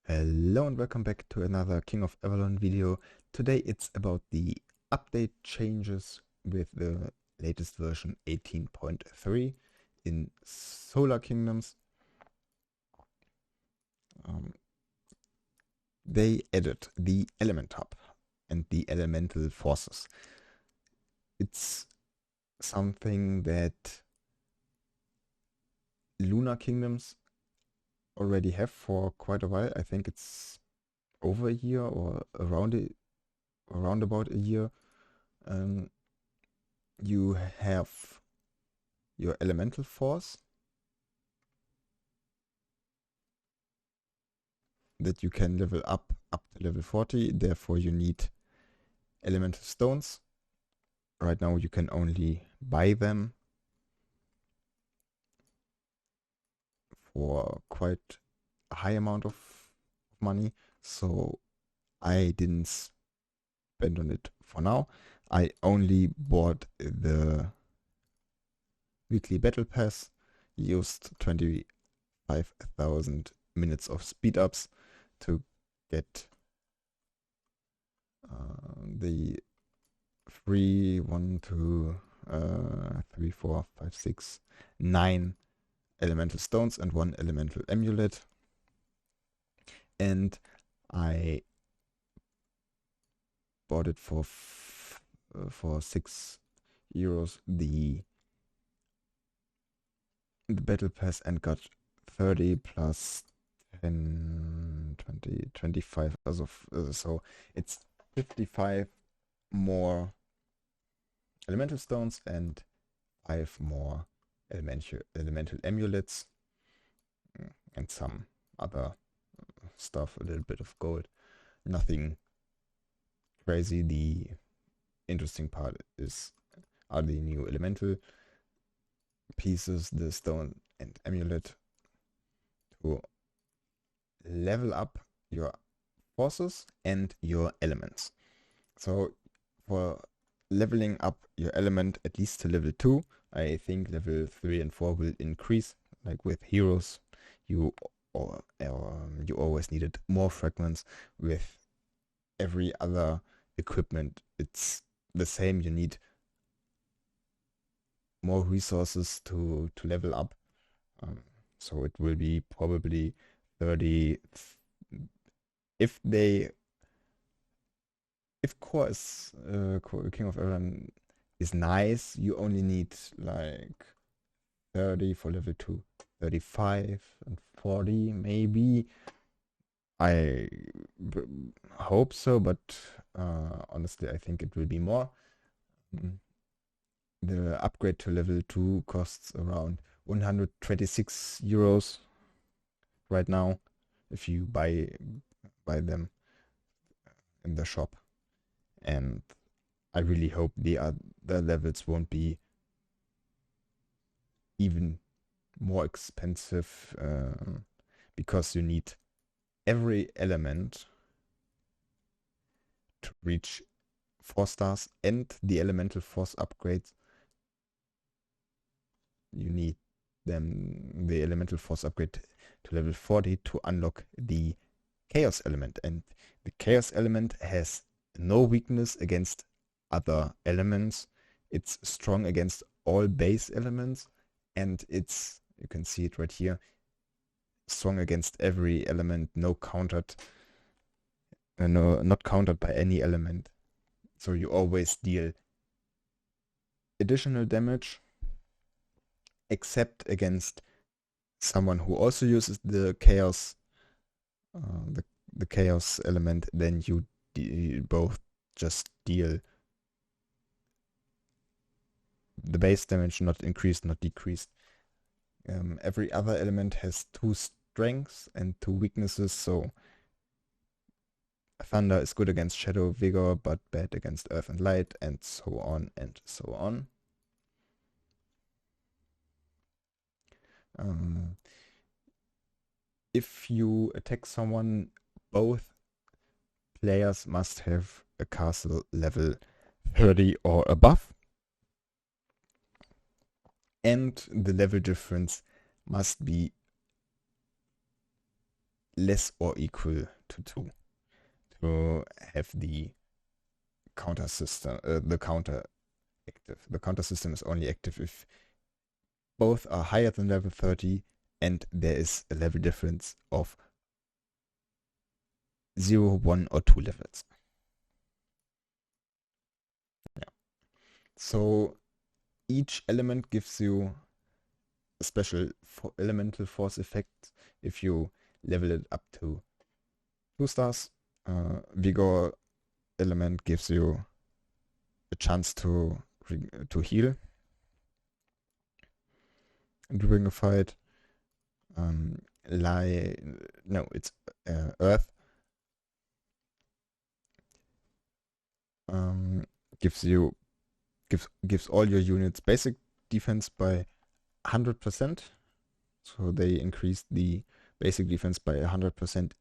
Hello and welcome back to another King of Avalon video. Today it's about the update changes with the latest version 18.3 in Solar Kingdoms. They added the Element Hub and the Elemental Forces. It's something that Lunar Kingdoms already have for quite a while. I think it's over a year or around about a year. You have your elemental force that you can level up to level 40. Therefore, you need elemental stones. Right now, you can only buy them for quite a high amount of money. So I didn't spend on it for now. I only bought the weekly battle pass, used 25,000 minutes of speed ups to get the 3, 1, 2, 3, 4, 5, 6, 9 elemental stones and 1 elemental amulet. And I bought it for €6 the battle pass and got 30 plus 10, 20, 25 as of so it's 55 more elemental stones and 5 more elemental amulets and some other stuff, a little bit of gold. Nothing crazy. The interesting part are the new elemental pieces, the stone and amulet, to level up your forces and your elements. So for leveling up your element at least to level 2, I think level 3 and 4 will increase. Like with heroes, you always needed more fragments. With every other equipment, it's the same. You need more resources to level up. So it will be probably 30. If King of Avalon is nice, you only need like 30 for level 2, 35 and 40 maybe. I hope so, but honestly, I think it will be more. The upgrade to level 2 costs around €126 right now if you buy them in the shop. And I really hope the levels won't be even more expensive because you need every element to reach 4 stars, and the elemental force upgrades. You need the elemental force upgrade to level 40 to unlock the chaos element, and the chaos element has no weakness against other elements. It's strong against all base elements, and you can see it right here, strong against every element, not countered by any element. So you always deal additional damage, except against someone who also uses the chaos the chaos element. Then you both just deal the base damage, not increased, not decreased. Every other element has 2 strengths and 2 weaknesses, so thunder is good against shadow, vigor, but bad against earth and light, and so on and so on. If you attack someone, both players must have a castle level 30 or above, and the level difference must be less or equal to 2 to have the counter system, the counter active. The counter system is only active if both are higher than level 30 and there is a level difference of 0, 1, or 2 levels. Yeah. So each element gives you a special elemental force effect if you level it up to 2 stars. Vigor element gives you a chance to heal during a fight. It's Earth. Gives all your units basic defense by 100%. So they increase the basic defense by 100%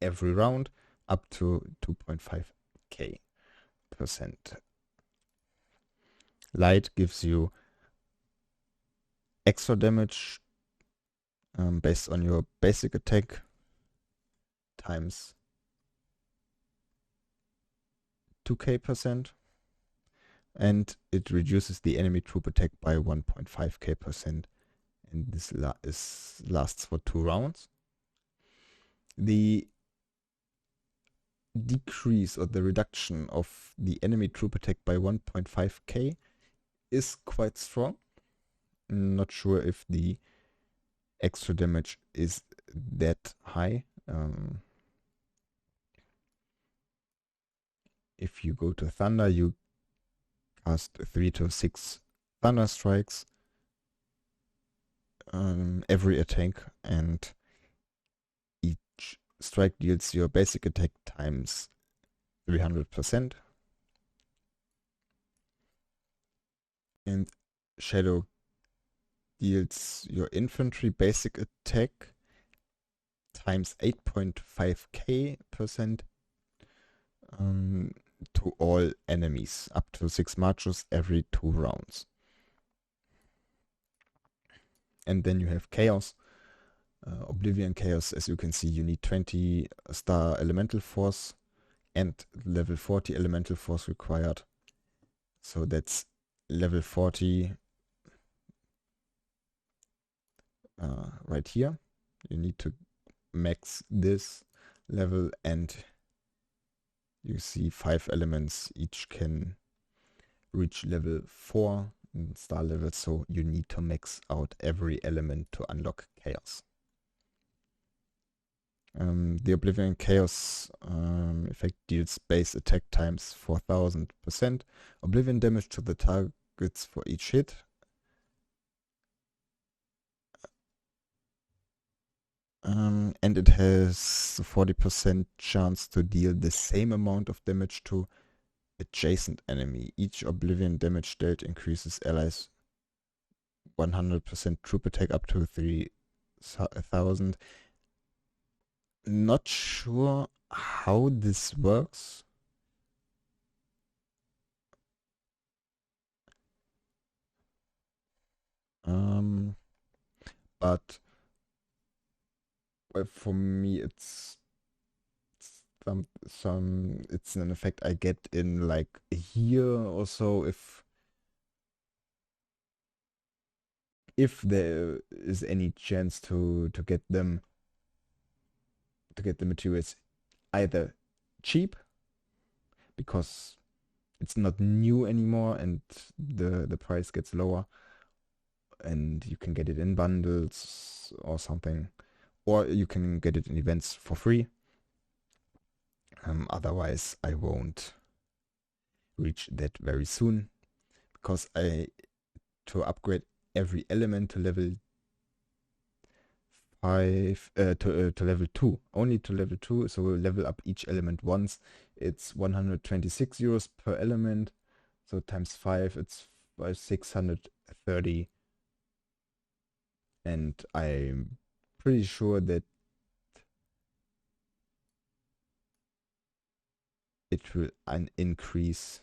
every round, up to 2.5k percent. Light gives you extra damage based on your basic attack times 2k percent, and it reduces the enemy troop attack by 1.5k percent, and this lasts for 2 rounds. The decrease or the reduction of the enemy troop attack by 1.5k is quite strong. Not sure if the extra damage is that high. If you go to Thunder, you cast 3 to 6 Thunder Strikes every attack, and each strike deals your basic attack times 300%. And Shadow deals your infantry basic attack times 8.5k percent to all enemies, up to 6 marches every 2 rounds. And then you have Chaos. Oblivion Chaos, as you can see, you need 20 star elemental force and level 40 elemental force required. So that's level 40 right here. You need to max this level, and you see 5 elements each can reach level 4 in star level, so you need to max out every element to unlock Chaos. The Oblivion Chaos effect deals base attack times 4000%, Oblivion damage to the targets for each hit, and it has a 40% chance to deal the same amount of damage to adjacent enemy. Each Oblivion damage dealt increases allies 100% troop attack up to 3000. Not sure how this works. But for me, it's it's an effect I get in like a year or so if there is any chance to get them, to get the materials either cheap because it's not new anymore and the price gets lower and you can get it in bundles or something, or you can get it in events for free. Otherwise I won't reach that very soon, because to upgrade every element to level 5 to level 2, only to level 2, so we'll level up each element once. It's 126 euros per element, so times 5, it's 630, and I'm pretty sure that it will increase,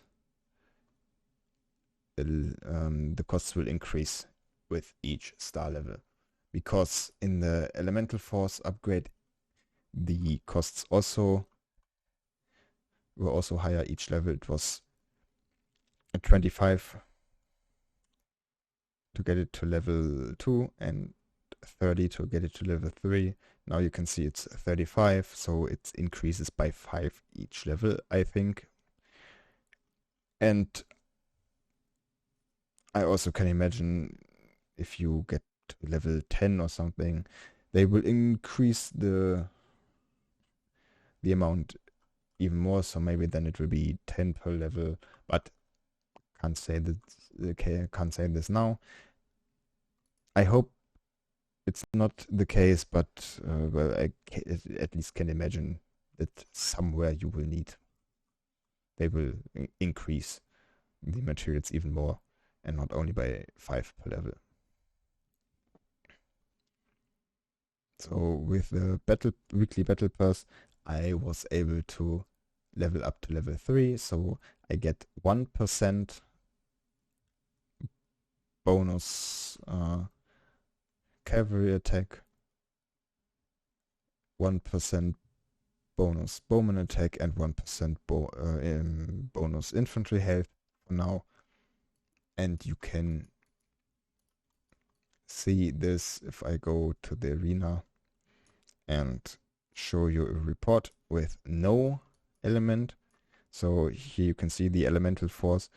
the costs will increase with each star level, because in the elemental force upgrade the costs also were also higher each level. It was 25 to get it to level 2 and 30 to get it to level 3. Now you can see it's 35, so it increases by 5 each level, I think. And I also can imagine if you get to level 10 or something, they will increase the amount even more, so maybe then it will be 10 per level, but can't say this now. I hope it's not the case, but well, I at least can imagine that somewhere they will increase the materials even more, and not only by 5 per level. So with the weekly battle pass, I was able to level up to level 3, so I get 1% bonus cavalry attack, 1% bonus bowman attack, and 1% bonus infantry health for now. And you can see this if I go to the arena and show you a report with no element. So here you can see the elemental force.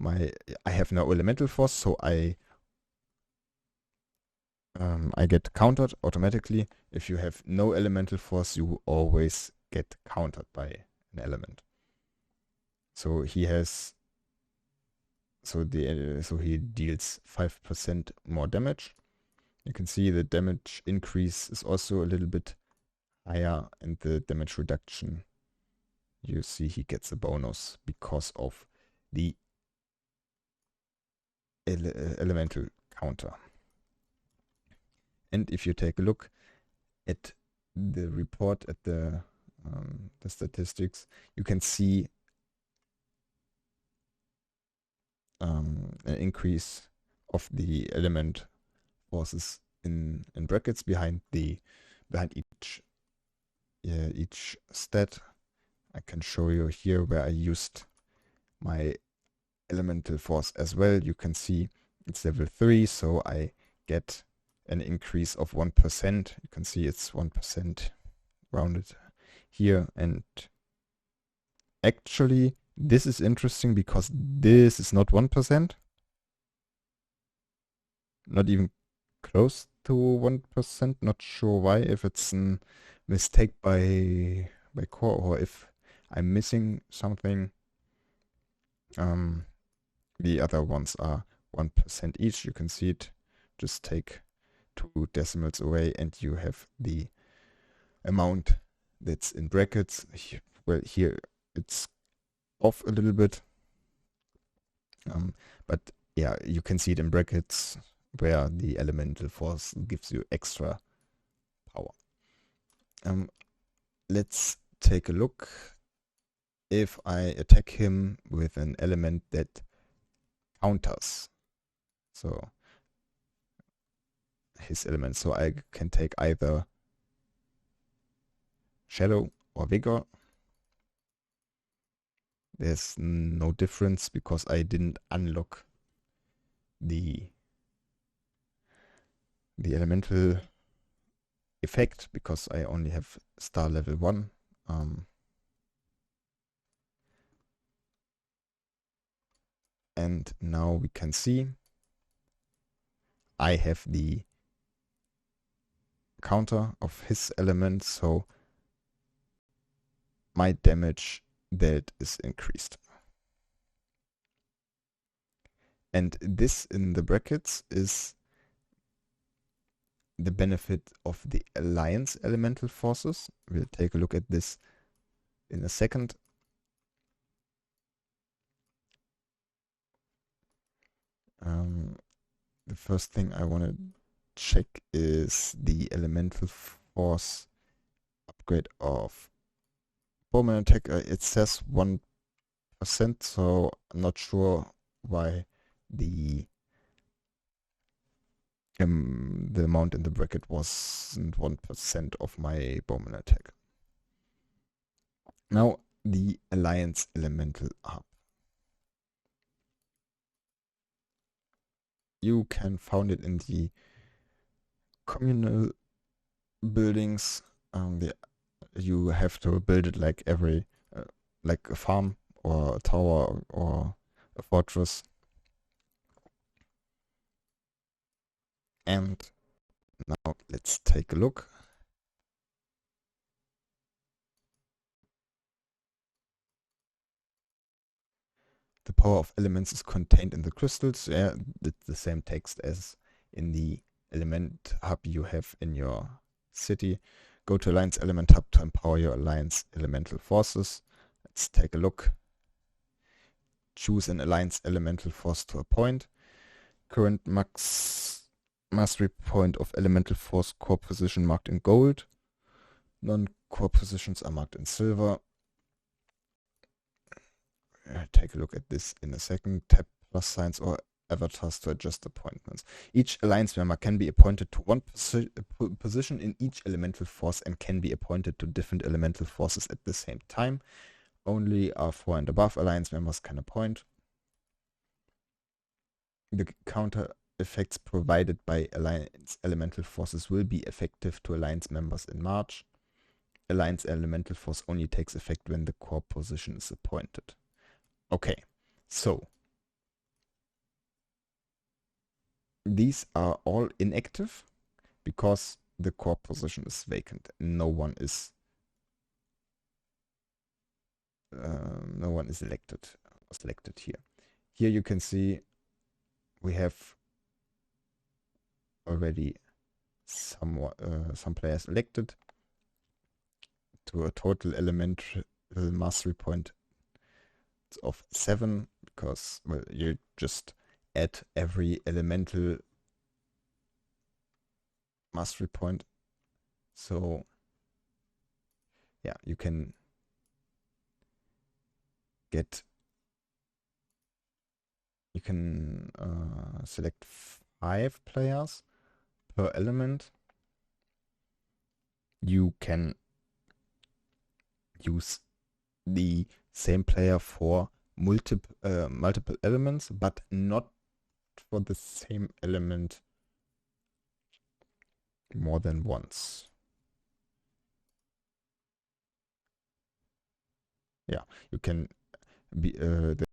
I have no elemental force, so I get countered automatically. If you have no elemental force, you always get countered by an element. So he has, so he deals 5% more damage. You can see the damage increase is also a little bit higher, and the damage reduction, you see he gets a bonus because of the elemental counter. And if you take a look at the report, at the statistics, you can see an increase of the element forces in brackets behind each stat. I can show you here where I used my elemental force as well. You can see it's level 3, so I get an increase of 1%. You can see it's 1% rounded here. And actually, this is interesting because this is not 1%. Not even close to 1%. Not sure why, if it's a mistake by core or if I'm missing something. The other ones are 1% each. You can see it. Just take 2 decimals away and you have the amount that's in brackets. Well, here it's off a little bit. But yeah, you can see it in brackets where the elemental force gives you extra power. Let's take a look. If I attack him with an element that counters, so his element, so I can take either Shadow or Vigor. There's no difference because I didn't unlock the elemental effect because I only have star level 1. And now we can see I have the counter of his element, so my damage that is increased. And this in the brackets is the benefit of the alliance elemental forces. We'll take a look at this in a second. The first thing I want to check is the elemental force upgrade of bowman attack. It says 1%, so I'm not sure why the the amount in the bracket wasn't 1% of my bowman attack. Now the Alliance Elemental Hub. You can found it in the communal buildings. You have to build it like like a farm or a tower or a fortress. And now let's take a look. The power of elements is contained in the crystals. Yeah, it's the same text as in the element hub you have in your city. Go to Alliance Element Hub to empower your Alliance elemental forces. Let's take a look. Choose an Alliance elemental force to appoint. Current max mastery point of elemental force core position marked in gold. Non-core positions are marked in silver. Take a look at this in a second. Tap plus signs or avatars to adjust appointments. Each alliance member can be appointed to one position in each elemental force and can be appointed to different elemental forces at the same time. Only R4 and above alliance members can appoint. The counter effects provided by alliance elemental forces will be effective to alliance members in March. Alliance elemental force only takes effect when the core position is appointed. Okay, so these are all inactive because the core position is vacant. No one is selected here. Here you can see we have already some players elected to a total elemental mastery point of 7, because, well, you just add every elemental mastery point. So yeah, you can select 5 players per element. You can use the same player for multiple elements, but not for the same element more than once. Yeah, you can be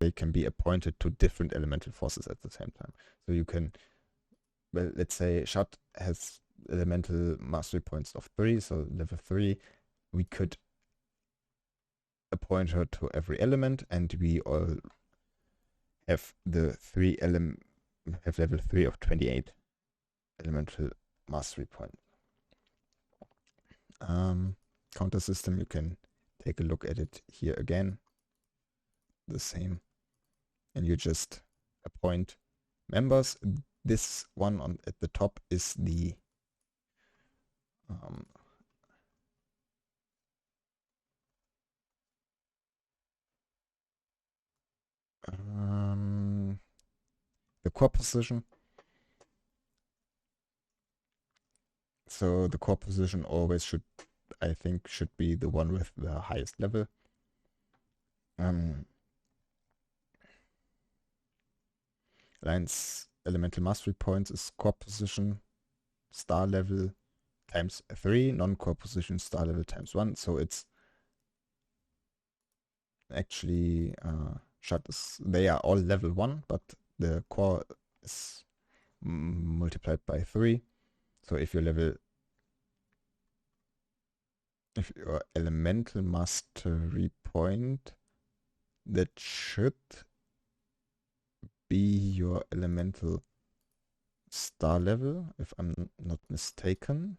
they can be appointed to different elemental forces at the same time. So you can, well, let's say Shad has elemental mastery points of 3, so level 3. We could appoint her to every element, and we all have the have level 3 of 28 elemental mastery point. Counter system, you can take a look at it here again. The same, and you just appoint members. This one at the top is the core position. So the core position always should be the one with the highest level. Alliance elemental mastery points is core position star level times 3, non-core position star level times 1. So it's actually they are all level 1, but the core is multiplied by 3. So if your elemental mastery point, that should be your elemental star level, if I'm not mistaken.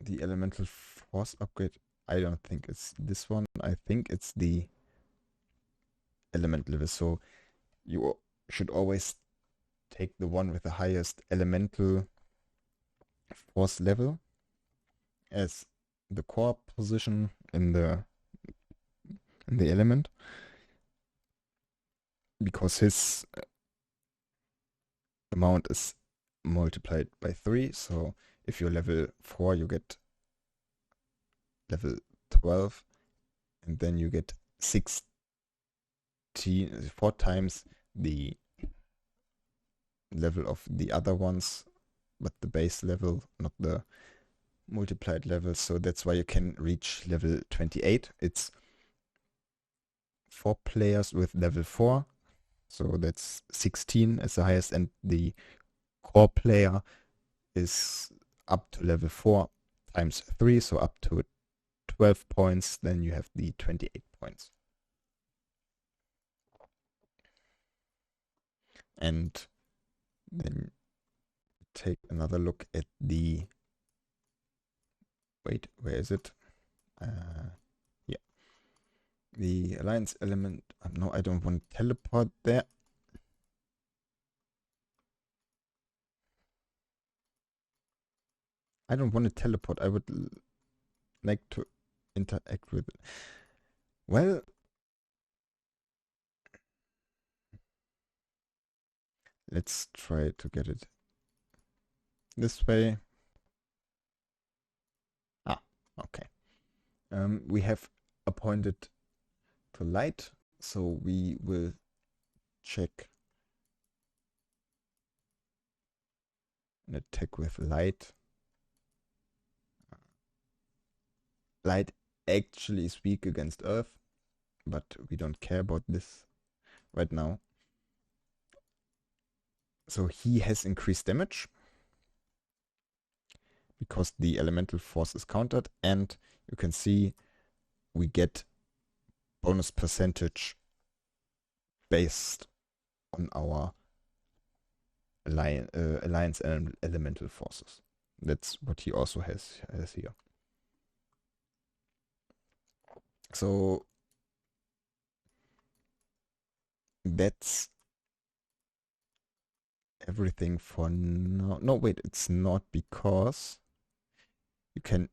The elemental force upgrade, I don't think it's this one. I think it's the element level. So you should always take the one with the highest elemental force level as the core position in the element. because his amount is multiplied by 3. So if you're level 4, you get level 12, and then you get 16, 4 times the level of the other ones, but the base level, not the multiplied level. So that's why you can reach level 28. It's 4 players with level 4. So that's 16 as the highest, and the core player is up to level 4 times 3, so up to 12 points. Then you have the 28 points. And then take another look at the... Wait, where is it? Yeah. The alliance element. No, I don't want to teleport there. I don't want to teleport. I would like to interact with it. Well, let's try to get it this way. Ah, okay. We have appointed to light, so we will check an attack with light. Light actually is weak against earth, but we don't care about this right now. So he has increased damage because the elemental force is countered, and you can see we get bonus percentage based on our alliance and elemental forces. That's what he also has here. So that's everything for now. No, wait, it's not, because you can...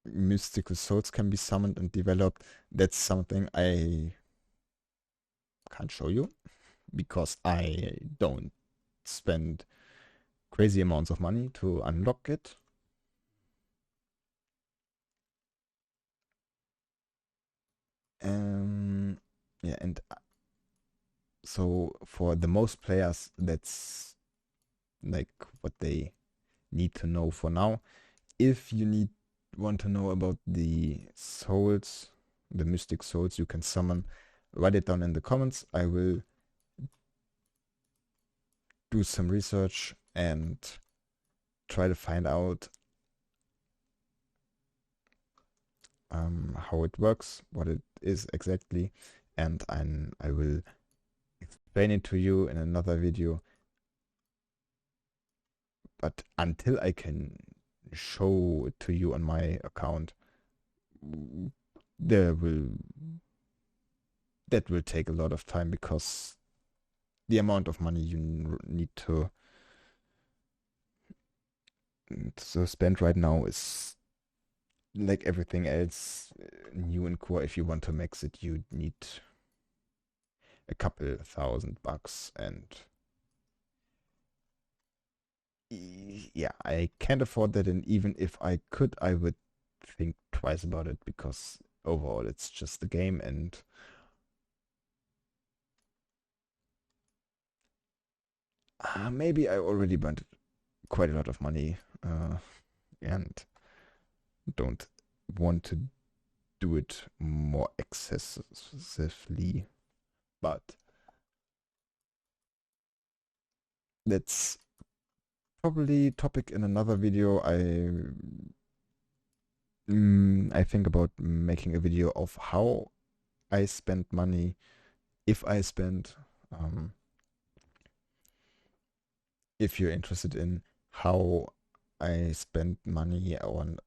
mystical souls can be summoned and developed. That's something I can't show you because I don't spend crazy amounts of money to unlock it. Yeah, and so for the most players, that's like what they need to know for now. If you want to know about the souls, the mystic souls you can summon, write it down in the comments. I will do some research and try to find out how it works, what it is exactly, and I will explain it to you in another video. But until I can show it to you on my account, that will take a lot of time, because the amount of money you need to spend right now is like everything else new in core. If you want to max it, you need a couple $1,000, and yeah, I can't afford that. And even if I could, I would think twice about it, because overall it's just a game, and maybe I already burned quite a lot of money, and don't want to do it more excessively. But that's probably topic in another video. I think about making a video of how I spend money, if I spend. If you're interested in how I spend money on